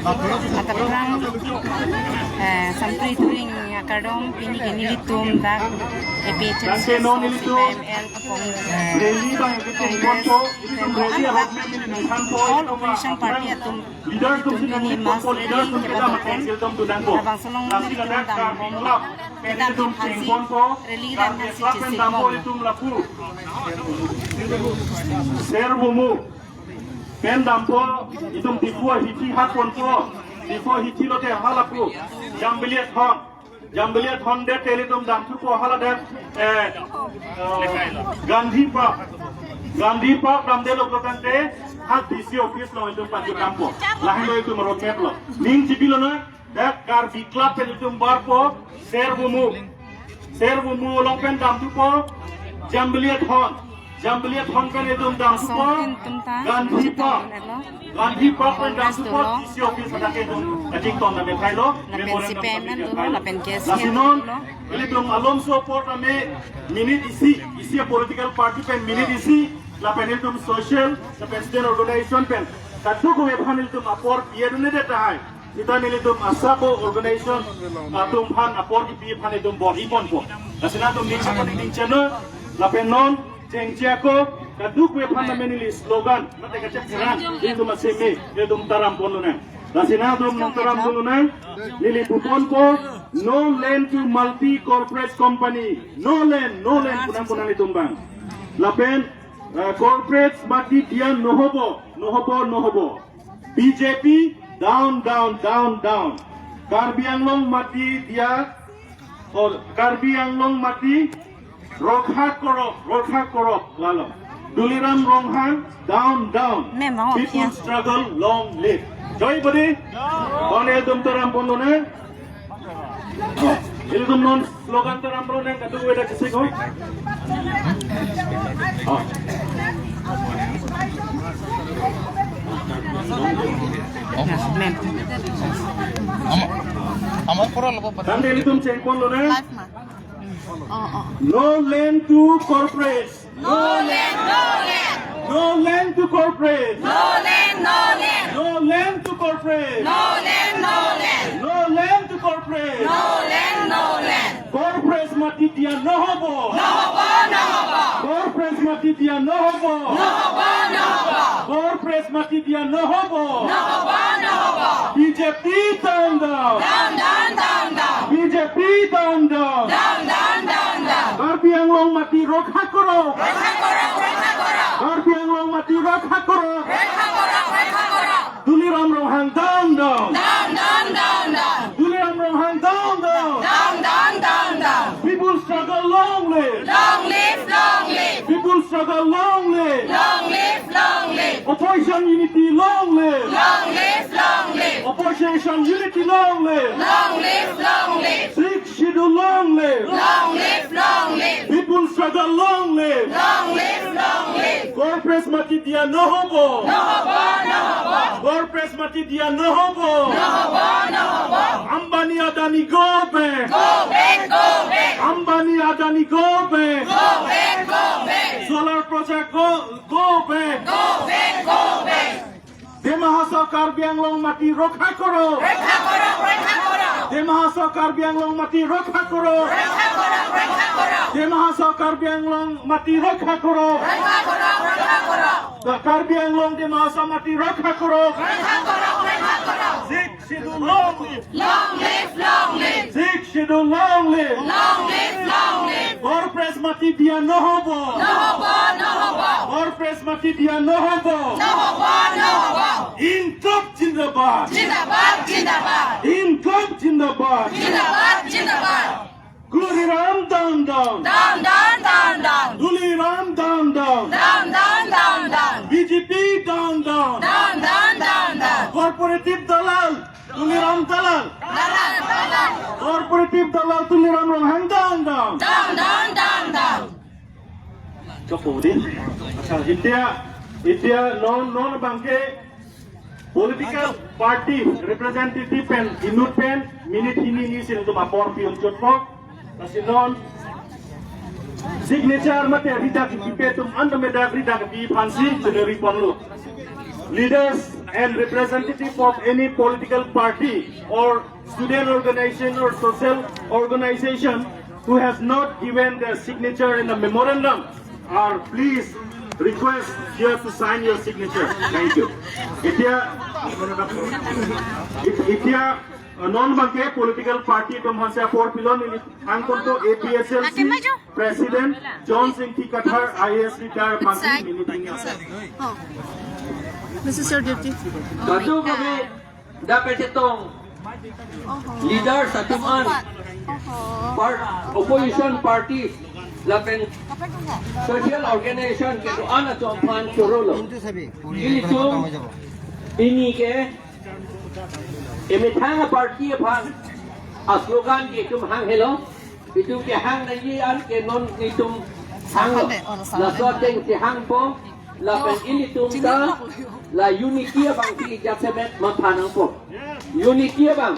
Atakurang sampai turing akadong pinilitum dak EPHS PML all operation party atum ini mas abang selong kita haji rally dan serbumu pen dampo itum before hiti hakon po before hiti lote halapu jambiliat hon de teletum dampu po halade Gandhi Park damde lokante hat DC office lo itum paju kampo lahin lo itum roadmap lo ning cipilo na that car bi club pen itum barpo serbumu longpen dampu po jambiliat hon kan itu dampu po Gandhi Park pen dampu po DC office ada itu adik ton na bekai lo lasinon itum Alonso Port ame minute isi political party pen minute isi la pen itum social la pen student organization pen kadu ko ephan itum apor yedune deta hai kita nilitum asabo organization atum han apor ipi phan itum bor ipon po lasina tum ning channel la pen non cengciako kadu ko ephan na menili slogan mate ka chakran itum aseme itum taram ponuna lasina tum taram ponuna nili pupon po no land to multi corporate company no land punang itum bang la pen corporates mati dia no hobo BJP down Karbi Anglong mati dia or Karbi Anglong mati rokha korok lalo Duliram Ronghang down people struggle long live joy body on edum taram pondone edum non slogan taram pondone kadu weda kisi ko Amar koral apa? Nanti itum cengkon lo na. No land to corporates. No land to corporates. No land to corporates. Corporates mati dia no hobo. Corporates mati dia no hobo. Corporates mati dia no hobo. BJP down. BJP down. Karbi Anglong mati rokha koro. Karbi Anglong mati rokha koro. Duliram Ronghang down. Duliram Ronghang down. People struggle long live. People struggle long live. Opposition unity long live. Opposition unity long live. Six schedule long live. People struggle long live. Corporates mati dia no hobo. Corporates mati dia no hobo. Ambani Adani go back. Ambani Adani go back. Solar project go back. Demahasa Karbi Anglong mati rokha koro. Demahasa Karbi Anglong mati rokha koro. Demahasa Karbi Anglong mati rokha koro. Karbi Anglong Demahasa mati rokha koro. Zik schedule long live. Zik schedule long live. Corporates mati dia no hobo. Corporates mati dia no hobo. Income Jindabad. Income Jindabad. Duliram down. Duliram down. BJP down. Corporative dalal. Duliram dalal. Corporative dalal Duliram Ronghang down. Kemudian, asal India non bangke political party representative pen inut pen minute ini sila tu mapor pion chotpok kasi non signature mate ridak pipetum andomedak ridak bi phansi jeneri ponlu. Leaders and representative of any political party or student organization or social organization who has not given their signature in the memorandum are please request here to sign your signature. Thank you. Itia non-bank political party to Hansa for Pilon in Hankoto APSLC President John Singh Kathar IAS retired Phansi meeting. This is your duty. Kadu kami dapat itong leader sa tuman opposition parties lapen social organization ke doan at ang pan churulo ilisong ini ke emitanga party pan aslogan ke tum hang hello itu ke hang nayian ke non itum hang la soteng si hang po lapen ilitum ta la unikia bang ti japsebet mapanang po unikia bang